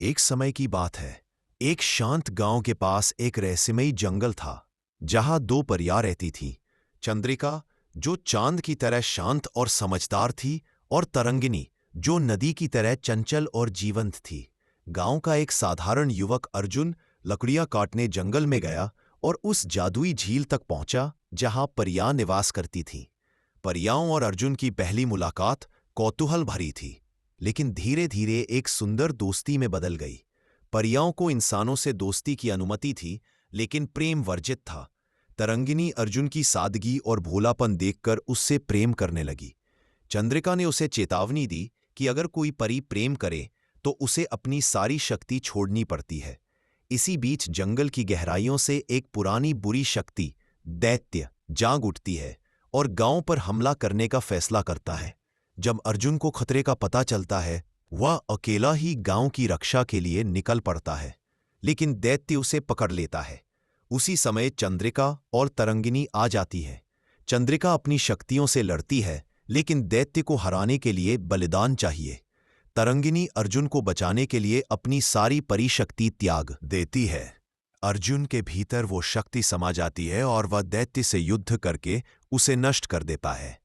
एक समय की बात है। एक शांत गांव के पास एक रहस्यमयी जंगल था, जहां दो परियां रहती थीं। चंद्रिका, जो चांद की तरह शांत और समझदार थी, और तरंगिनी, जो नदी की तरह चंचल और जीवंत थी। गांव का एक साधारण युवक अर्जुन लकड़ियां काटने जंगल में गया और उस जादुई झील तक पहुंचा जहां परियां निवास करती थीं। परियां और अर्जुन की पहली मुलाकात कौतूहल भरी थी, लेकिन धीरे धीरे एक सुंदर दोस्ती में बदल गई। परियां को इंसानों से दोस्ती की अनुमति थी, लेकिन प्रेम वर्जित था। तरंगिनी अर्जुन की सादगी और भोलापन देखकर उससे प्रेम करने लगी। चंद्रिका ने उसे चेतावनी दी कि अगर कोई परी प्रेम करे तो उसे अपनी सारी शक्ति छोड़नी पड़ती है। इसी बीच जंगल की गहराइयों से एक पुरानी बुरी शक्ति, दैत्य, जाग उठती है और गांव पर हमला करने का फैसला करता है। जब अर्जुन को खतरे का पता चलता है, वह अकेला ही गांव की रक्षा के लिए निकल पड़ता है, लेकिन दैत्य उसे पकड़ लेता है। उसी समय चंद्रिका और तरंगिनी आ जाती है। चंद्रिका अपनी शक्तियों से लड़ती है, लेकिन दैत्य को हराने के लिए बलिदान चाहिए। तरंगिनी अर्जुन को बचाने के लिए अपनी सारी परिशक्ति त्याग देती है। अर्जुन के भीतर वो शक्ति समा जाती है और वह दैत्य से युद्ध करके उसे नष्ट कर देता है।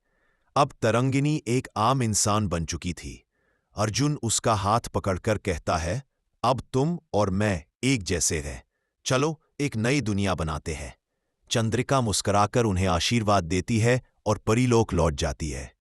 अब तरंगिनी एक आम इंसान बन चुकी थी। अर्जुन उसका हाथ पकड़कर कहता है, अब तुम और मैं एक जैसे हैं। चलो एक नई दुनिया बनाते हैं। चंद्रिका मुस्कुराकर उन्हें आशीर्वाद देती है और परीलोक लौट जाती है।